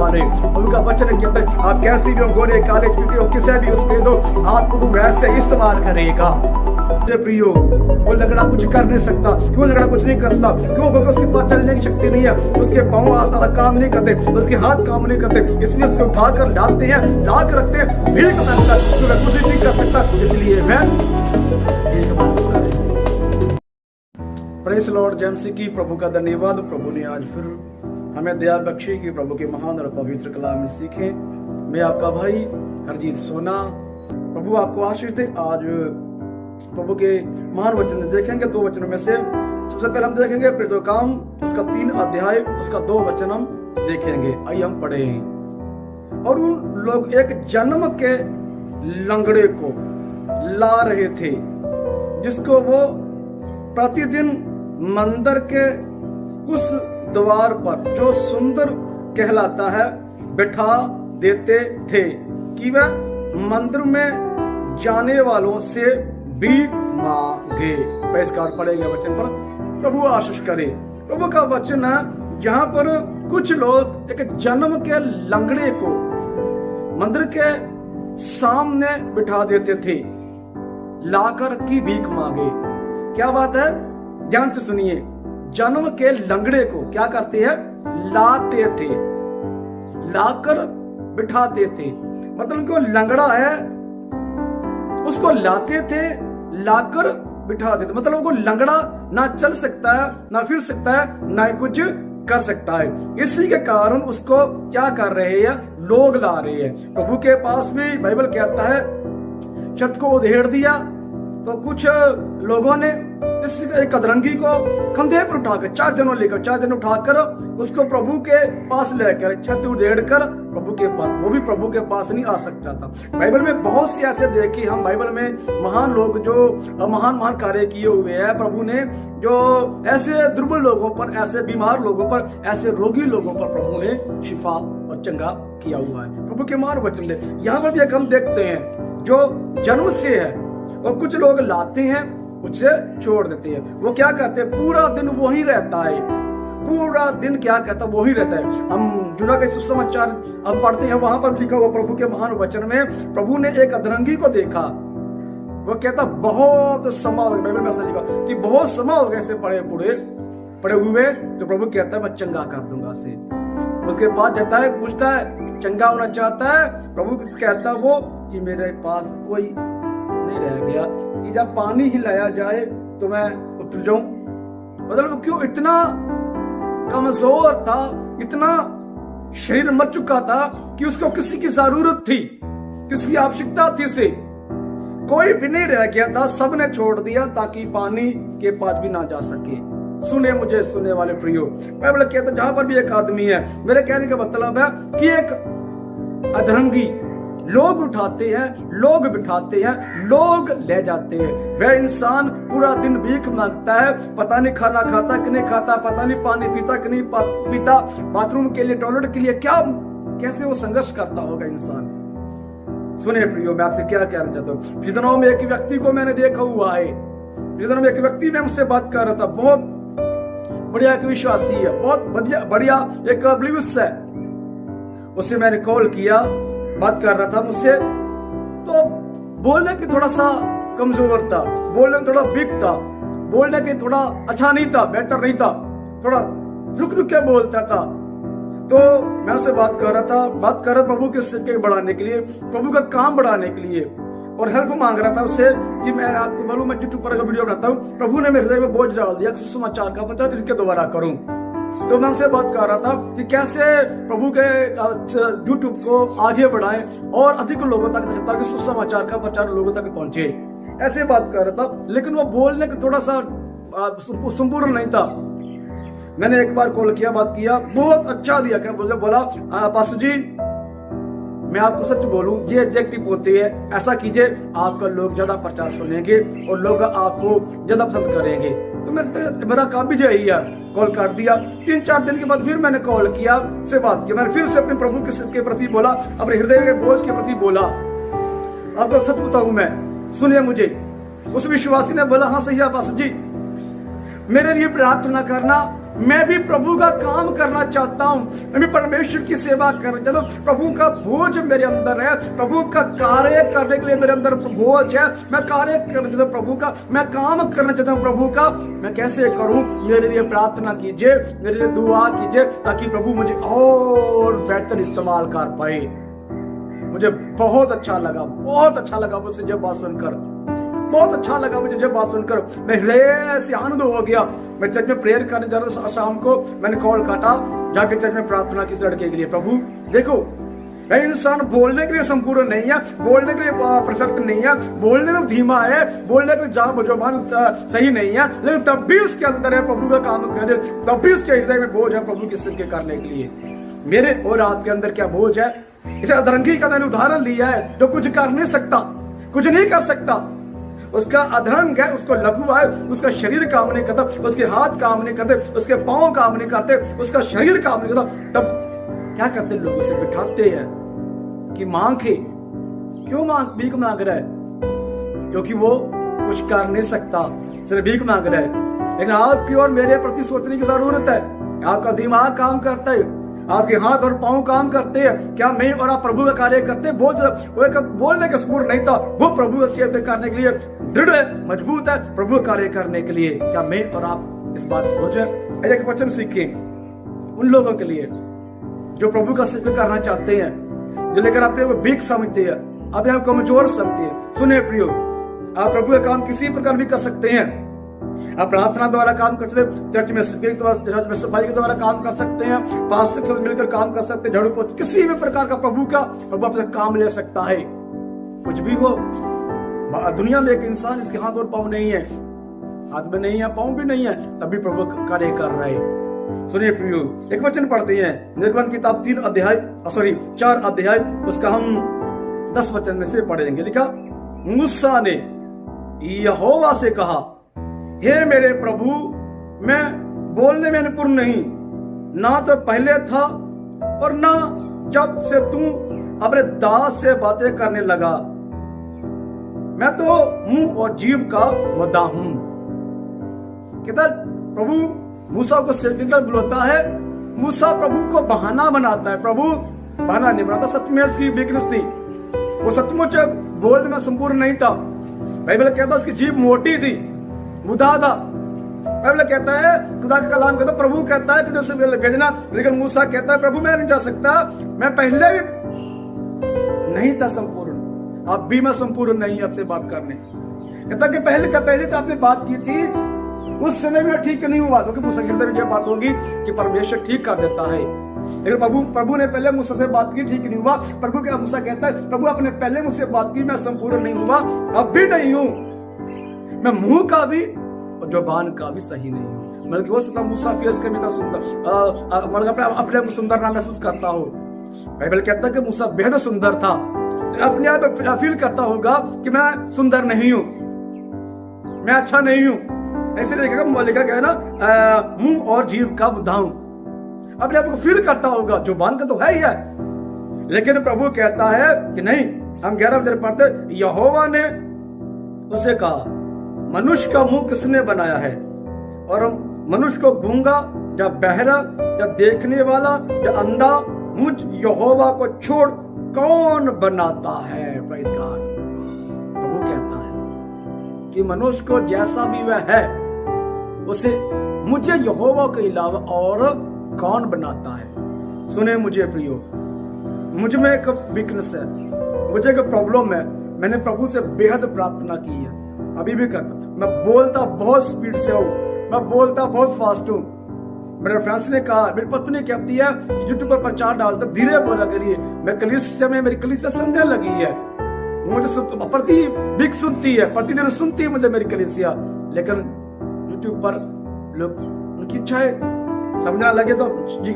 रहे। प्रभु का वचन कहता है आप कैसी भी हो, गोरे काले पीटे हो, किसे भी उसमें दो, आपको वो वैसे इस्तेमाल करेगा। प्रियो, वो लंगड़ा कुछ कर नहीं सकता। क्यों लंगड़ा कुछ नहीं कर सकता? क्यों? क्योंकि उसके पास चलने की शक्ति नहीं है, उसके पाँव काम नहीं करते, उसके हाथ काम नहीं करते, इसलिए उसको उठाकर लाते हैं, ला कर रखते हैं, भीख मांगता है, तो कुछ नहीं कर सकता, इसलिए वह भीख मांगता है। प्रेज़ लॉर्ड, जय मसीह की। प्रभु का धन्यवाद। प्रभु ने आज फिर हमें दया बख्शी कि प्रभु के महान और पवित्र कलाम में सीखे। मैं आपका भाई हरजीत सोना। प्रभु आपको आशीष दे। आज प्रभु के महान वचन देखेंगे। 2 वचनों में से सबसे पहले हम देखेंगे प्रेरितों का काम उसका 3 अध्याय उसका 2 वचन हम देखेंगे। आइए हम पढ़ें। और उन लोग एक जन्म के लंगड़े को ला रहे थे, जिसको वो प्रतिदिन मंदिर के उस द्वार पर जो सुंदर कहलाता है बिठा देते थे, कि वह मंदिर में जाने वालों से भीख मांगे। Praise God. पढ़ेंगे वचन पर, प्रभु आशीष करे। प्रभु का वचन है जहां पर कुछ लोग एक जन्म के लंगड़े को मंदिर के सामने बिठा देते थे, लाकर की भीख मांगे। क्या बात है? ध्यान से सुनिए। जन्म के लंगड़े को क्या करते हैं? लाते थे, लाकर बिठाते थे। मतलब कि वो लंगड़ा है, उसको लाते थे, लाकर बिठा देते। मतलब वो लंगड़ा ना चल सकता है, ना फिर सकता है, ना कुछ कर सकता है। इसी के कारण उसको क्या कर रहे हैं? लोग ला रहे हैं। प्रभु के पास भी बाइबल कहता है छत को उधेड़ दिया, तो कुछ लोगों ने इस एक अधरंगी को कंधे पर उठाकर 4 जन उठाकर उसको प्रभु के पास लेकर छत उधेड़ कर प्रभु के पास, वो भी प्रभु के पास नहीं आ सकता था। बाइबल में बहुत सी ऐसे देखी हम, बाइबल में महान लोग जो महान कार्य किए हुए हैं प्रभु ने, जो ऐसे दुर्बल लोगों पर, ऐसे बीमार लोगों पर, ऐसे रोगी लोगों पर प्रभु ने शिफा और चंगा किया हुआ है। प्रभु के महान वचन दे। यहाँ पर भी एक हम देखते हैं जो जन्म से है, और कुछ लोग लाते हैं, उससे छोड़ देते हैं। वो क्या करते हैं? पूरा दिन वही रहता है, पूरा दिन क्या कहता है? वही रहता है। हम जुड़ा के सुसमाचार हम पढ़ते हैं, वहां पर लिखा हुआ प्रभु के महान वचन में, प्रभु ने एक अधरंगी को देखा। वो कहता बहुत समय हो गया, बाइबल में ऐसा लिखा कि बहुत समय हो गया ऐसे पड़े हुए, तो प्रभु कहता है मैं चंगा कर दूंगा से। उसके बाद जाता है, पूछता है चंगा होना चाहता है? प्रभु कहता वो कि मेरे पास कोई नहीं रह गया कि जब पानी ही लाया जाए तो मैं उतर जाऊं। मतलब क्यों? इतना कमजोर था, इतना शरीर मर चुका था कि उसको किसी की जरूरत थी, किसकी आवश्यकता थी उसे। कोई भी नहीं रह गया था, सबने छोड़ दिया ताकि पानी के पास भी ना जा सके। सुने मुझे सुनने वाले प्रियो, बाइबल कहता जहां पर भी एक आदमी है, मेरे कहने का मतलब है कि एक अधरंगी लोग उठाते हैं, लोग बिठाते हैं, लोग ले जाते हैं। वह इंसान पूरा दिन भीख मांगता है, पता नहीं खाना खाता कि नहीं खाता, पता नहीं पानी पीता कि नहीं पीता, बाथरूम के लिए, टॉयलेट के लिए क्या कैसे वो संघर्ष करता होगा इंसान। सुने प्रियो, मैं आपसे क्या कहना चाहता हूँ। पिछले दिनों में एक व्यक्ति को मैंने देखा हुआ है। पिछले दिनों में एक व्यक्ति में मुझसे बात कर रहा था, बहुत बढ़िया एक विश्वासी है, बहुत बढ़िया एक बिलीवर्स है। उससे मैंने कॉल किया, बात कर रहा था मुझसे, तो बोलने की थोड़ा सा कमजोर था, बोलने में थोड़ा वीक था, बोलने के थोड़ा अच्छा नहीं था, बेहतर नहीं था, थोड़ा रुक के बोलता था। तो मैं उससे बात कर रहा प्रभु के सिक्के बढ़ाने के लिए, प्रभु का काम बढ़ाने के लिए, और हेल्प मांग रहा था उससे कि मैं आपको मालूम मैं यूट्यूब पर वीडियो बनाता हूँ, प्रभु ने मेरे हृदय में बोझ डाल दिया सुसमाचार का प्रचार इसके द्वारा करूं। तो मैं उनसे बात कर रहा था कि कैसे प्रभु के यूट्यूब को आगे बढ़ाएं और अधिक लोगों तक, ताकि सुसमाचार का प्रचार लोगों तक पहुंचे। ऐसे बात कर रहा था, लेकिन वो बोलने का थोड़ा सा संपूर्ण नहीं था। मैंने एक बार कॉल किया, बात किया, बहुत अच्छा दिया। क्या बोला पास्टर जी, मैं आपको सच बोलूं, ये एडजेक्टिव होती है, ऐसा कीजिए आपका लोग ज्यादा प्रचार सुनेंगे और लोग आपको ज्यादा पसंद करेंगे। तो मेरा काम भी यही है। कॉल काट दिया। 3-4 दिन के बाद फिर मैंने कॉल किया, से बात की, मैंने फिर से अपने प्रभु के प्रति बोला, अपने हृदय के बोझ के प्रति बोला। आपको सच बताऊं मैं, सुनिए मुझे। उस विश्वासी ने बोला हाँ सही है पास्टर जी, मेरे लिए प्रार्थना करना, मैं भी प्रभु का काम करना चाहता हूँ, मैं भी परमेश्वर की सेवा करना चाहता हूँ। प्रभु का बोझ मेरे अंदर है, प्रभु का कार्य करने के लिए मेरे अंदर बोझ है। मैं कार्य करना चाहता हूँ प्रभु का, मैं काम करना चाहता हूँ प्रभु का। मैं कैसे करूँ? मेरे लिए प्रार्थना कीजिए, मेरे लिए दुआ कीजिए, ताकि प्रभु मुझे और बेहतर इस्तेमाल कर पाए। मुझे बहुत अच्छा लगा, बहुत अच्छा लगा मुझसे जब बात सुनकर, बहुत अच्छा लगा मुझे जब बात सुनकर। मैं हृदय से आनंद हो गया। मैं चर्च में प्रेयर करने जा रहा था शाम को, मैंने कॉल काटा, जाके चर्च में प्रार्थना की लड़के के लिए। प्रभु देखो, मैं इंसान बोलने के लिए संपूर्ण नहीं है, बोलने के लिए परफेक्ट नहीं है, बोलने में धीमा है, बोलने के जुबान सही नहीं है, लेकिन तब भी उसके अंदर है प्रभु का काम करे, तब भी उसके हृदय में बोझ है प्रभु के सिर के करने के लिए। मेरे और आपके अंदर क्या बोझ है? इसे अधरंगी का मैंने उदाहरण लिया है, जो कुछ कर नहीं सकता, कुछ नहीं कर सकता। उसका अधरंग है, उसको लघु है, उसका शरीर काम नहीं करता, उसके हाथ काम नहीं करते, उसके पांव काम नहीं करते, उसका शरीर काम नहीं करता। तब क्या करते लोग? उसे बिठाते हैं कि मांगे। क्यों भीख मांग रहा है? क्योंकि वो कुछ कर नहीं सकता, सिर्फ भीख मांग रहा है। लेकिन आपकी और मेरे प्रति सोचने की जरूरत है। आपका दिमाग काम करता है, आपके हाथ और पांव काम करते हैं। क्या मैं और आप प्रभु का कार्य करते? बोलने का स्फूर्त नहीं था, वो प्रभु का सेवा करने के लिए दृढ़ है, मजबूत है, प्रभु का कार्य करने के लिए। क्या मैं और आप इस बात को एक वचन सीखें उन लोगों के लिए जो प्रभु का सेवा करना चाहते हैं, जो लेकर अपने को भीख समझते हैं, अपने आप को कमजोर समझते हैं। सुने प्रियो, आप प्रभु का काम किसी प्रकार भी कर सकते हैं। आप प्रार्थना द्वारा काम कर सकते हैं, चर्च में सफाई के द्वारा काम कर सकते हैं, पास्टर के साथ मिलकर काम कर सकते हैं, झाड़ू पोछा, किसी भी प्रकार का प्रभु अपना काम ले सकता है। कुछ भी हो, दुनिया में एक इंसान जिसके हाथ और पांव नहीं है, हाथ में नहीं है, पांव भी नहीं है, तभी प्रभु कार्य कर रहा है। सुनिए प्रियो, एक वचन पढ़ते हैं, निर्गमन किताब 4 अध्याय, उसका हम 10 वचन में से पढ़ेंगे। लिखा, मूसा ने यहोवा से कहा, हे मेरे प्रभु, मैं बोलने में निपुण नहीं, ना तो पहले था और ना जब से तू अपने दास से बातें करने लगा। मैं तो मुंह और जीभ का मुद्दा हूं। कहता प्रभु मूसा को सेवकर बुलाता है। मूसा प्रभु को बहाना बनाता है। प्रभु बहाना नहीं बनाता, सच में उसकी वीकनेस थी, वो सचमुच बोलने में संपूर्ण नहीं था। बाइबल कहता उसकी जीभ मोटी थी, मुदा था। बाइबल कहता है, खुदा का कलाम कहता, प्रभु कहता है कि जो उसे भेजना, लेकिन मूसा कहता है प्रभु मैं नहीं जा सकता, मैं पहले भी नहीं था संपूर्ण, अब भी मैं संपूर्ण नहीं आपसे बात करने। कहता कि पहले तो आपने बात की थी, उस समय में ठीक नहीं हुआ, क्योंकि मूसा के हृदय में यह बात होगी कि परमेश्वर ठीक कर देता है। लेकिन प्रभु ने पहले मूसा से बात की, ठीक नहीं हुआ। प्रभु के मूसा कहता है, प्रभु आपने पहले मुझसे बात की, मैं संपूर्ण नहीं हुआ, अब भी नहीं हूं, मैं मुंह का भी और जुबान का भी सही नहीं हूं। मतलब वो सदा मूसा फेस कर भी था सुंदर, मतलब अपने को सुंदर ना महसूस करता हो। बाइबल कहता है कि मूसा बेहद सुंदर था, अपने आप फील करता होगा कि मैं सुंदर नहीं हूं, मैं अच्छा नहीं हूं। ऐसे लिखा गया ना, मुंह और जीभ का मुद्दा हूं, अपने आप को फील करता होगा, जुबान का तो है ही है। लेकिन प्रभु कहता है कि नहीं। हम 11 वचन पढ़ते, यहोवा ने उसे कहा, मनुष्य का मुंह किसने बनाया है, और मनुष्य को गूंगा या बहरा या देखने वाला या अंधा मुझ यहोवा को छोड़ कौन बनाता है? Praise God. प्रभु कहता है कि मनुष्य को जैसा भी वह है, उसे मुझे यहोवा के अलावा और कौन बनाता है? सुने मुझे प्रियो, मुझ में एक वीकनेस है, मुझे एक प्रॉब्लम है। मैंने प्रभु से बेहद प्रार्थना की है, अभी भी करता। मैं बोलता बहुत स्पीड से हूँ, मैं बोलता बहुत फास्ट हूँ। मेरे फ्रेंड्स ने कहा, मेरी पत्नी कहती है यूट्यूब पर प्रचार डालता, धीरे बोला करिए। मैं कलीसिया में, मेरी कलीसिया समझने लगी है, मुझे प्रति सुनती है, प्रतिदिन सुनती है मुझे मेरी कलीसिया। लेकिन यूट्यूब पर लोग, उनकी इच्छा है समझना लगे तो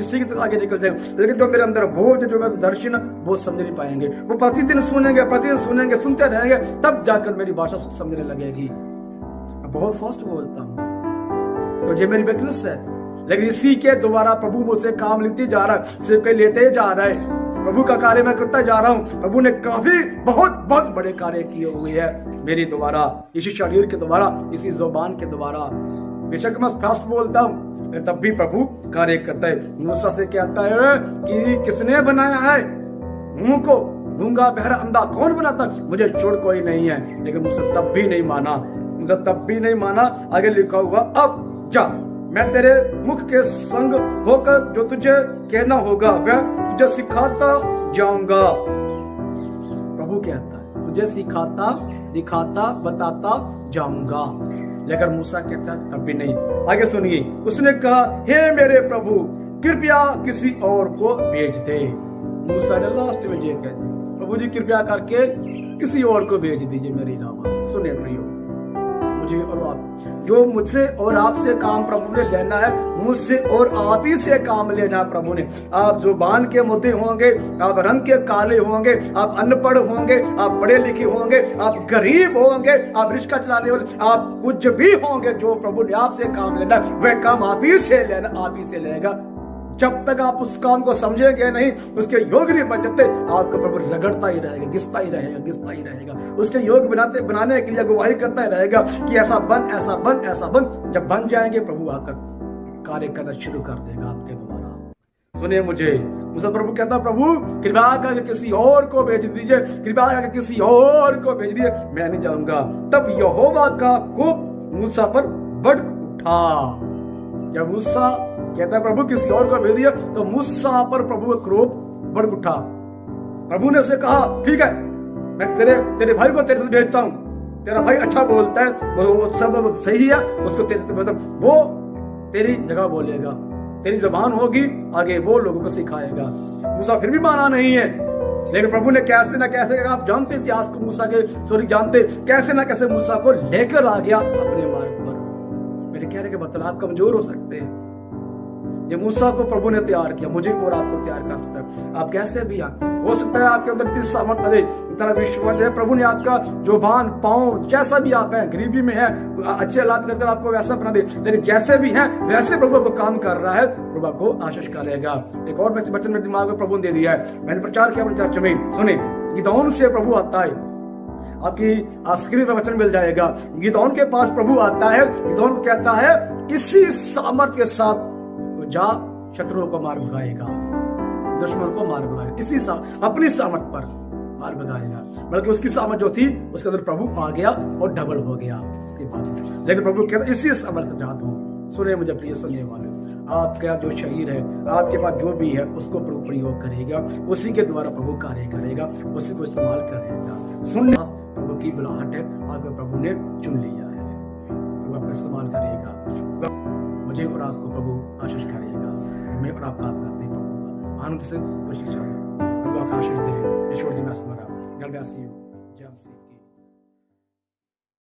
सीख आगे निकल जाए, लेकिन जो मेरे अंदर बोझ, जो मेरा दर्शन, वो समझ नहीं पाएंगे। वो प्रतिदिन सुनेंगे, सुनते रहेंगे, तब जाकर मेरी भाषा समझने लगेगी। मैं बहुत फास्ट बोलता हूँ, तो ये मेरी वीकनेस है। लेकिन इसी के द्वारा प्रभु मुझसे काम लेते जा रहा है, सिर्फ लेते जा रहा है। प्रभु का कार्य मैं करता जा रहा हूँ। प्रभु ने काफी बहुत बड़े कार्य किए हुए हैं मेरे द्वारा, इसी शरीर के द्वारा, इसी जुबान के द्वारा। बेशक मैं फास्ट बोलता हूँ, तब भी प्रभु कार्य करता है। मूसा से कहता है कि किसने बनाया है मुंह को, गूंगा बहरा अंधा कौन बनाता, मुझे छोड़ कोई नहीं है। लेकिन मूसा तब भी नहीं माना, मूसा तब भी नहीं माना। आगे लिखा हुआ, अब जा, मैं तेरे मुख के संग होकर जो तुझे कहना होगा वह तुझे सिखाता जाऊंगा। प्रभु कहता है तुझे सिखाता, दिखाता, बताता जाऊंगा। लेकिन मूसा कहता है तब भी नहीं। आगे सुनिए, उसने कहा, हे मेरे प्रभु, कृपया किसी और को भेज दे। मूसा ने लास्ट में ये कह दिया, प्रभु जी कृपया करके किसी और को भेज दीजिए मेरे अलावा। सुनिए प्रियो, मुझे और आप, जो मुझसे और आपसे काम प्रभु ने लेना है, मुझसे और आप ही से काम लेना है प्रभु ने। आप जुबान के मुद्दे होंगे, आप रंग के काले होंगे, आप अनपढ़ होंगे, आप पढ़े लिखे होंगे, आप गरीब होंगे, आप रिक्शा चलाने वाले, आप कुछ भी होंगे, जो प्रभु ने आपसे काम लेना है वह काम आप ही से लेना, आप ही से लेगा। जब तक आप उस काम को समझेंगे नहीं, उसके योग्य नहीं बन जाते, आपका प्रभु रगड़ता ही रहेगा, घिसता ही रहेगा, घिसता ही रहेगा। उसके योग्य बनाने के लिए अगुवाही करता ही रहेगा कि ऐसा बन, ऐसा बन, ऐसा बन। जब बन जाएंगे, प्रभु आपका कार्य करना शुरू कर देगा आपके द्वारा। सुनिए मुझे, मुझसे प्रभु कहता, प्रभु कृपया करके किसी और को भेज दीजिए, कृपया करके किसी और को भेज दीजिए, मैं नहीं जाऊंगा। तब यहोवा का कोप मूसा पर बढ़ उठा। जब मूसा कहता है प्रभु किसी और को भेज दिया, तो मूसा पर प्रभु का क्रोध बढ़ उठा। प्रभु ने उसे कहा, ठीक है, मैं तेरे भाई को तेरे से भेजता हूं, तेरा भाई अच्छा बोलता है, वो सब सही है, उसको तेरे से भेजता हूं, वो तेरी जगह बोलेगा, तेरी जुबान होगी, आगे वो लोगों को सिखाएगा। मूसा फिर भी माना नहीं है। लेकिन प्रभु ने कैसे ना कैसे, आप जानते इतिहास को, मूसा के सॉरी जानते, कैसे ना कैसे मूसा को लेकर आ गया अपने मार्ग पर। मेरे कहने के मतलब आप कमजोर हो सकते हैं, ये मूसा को प्रभु ने तैयार किया, मुझे और आपको तैयार कर सकता है। आप कैसे भी हो सकता है आपके अंदर इतनी सामर्थ्य, इतना विश्वास है, प्रभु ने आपका जुबान, पांव, जैसा भी आप हैं, गरीबी में है, अच्छे हालात करके आपको वैसा बना दे, लेकिन जैसे भी है वैसे प्रभु आपको काम कर रहा है, प्रभु आपको आशीष करेगा। एक और वचन मेरे दिमाग में प्रभु ने दे दिया है, मैंने प्रचार किया अपने चर्च में। सुने, गिदौन से प्रभु आता है, आपकी स्क्रीन पर वचन मिल जाएगा। गिदौन के पास प्रभु आता है, गिदौन कहता है इसी सामर्थ्य के साथ जा शत्रुओं को मार भगाएगा, दुश्मन को मार भगाएगा, इसी अपनी सामर्थ पर मार भगाएगा। बल्कि उसकी सामर्थ जो थी उसके अंदर प्रभु आ गया और डबल हो गया उसके बाद। लेकिन प्रभु कहता इसी सामर्थ जात हूं। सुनिए मुझे प्रिय सुनने वाले, आपका जो शरीर है, आपके पास जो भी है, उसको प्रभु प्रयोग करेगा, उसी के द्वारा प्रभु कार्य करेगा, उसी को इस्तेमाल करेगा। सुनने प्रभु की बुलाहट है, आपको प्रभु ने चुन लिया है, प्रभु आपका इस्तेमाल करेगा। मुझे और आपको प्रभु आशीष करेगा। मैं और आप काम करते हैं प्रभु का आनंद से कोशिश, प्रभु आपका आशीष दे। ईश्वर जी मैं स्मरण, गॉड ब्लेस यू।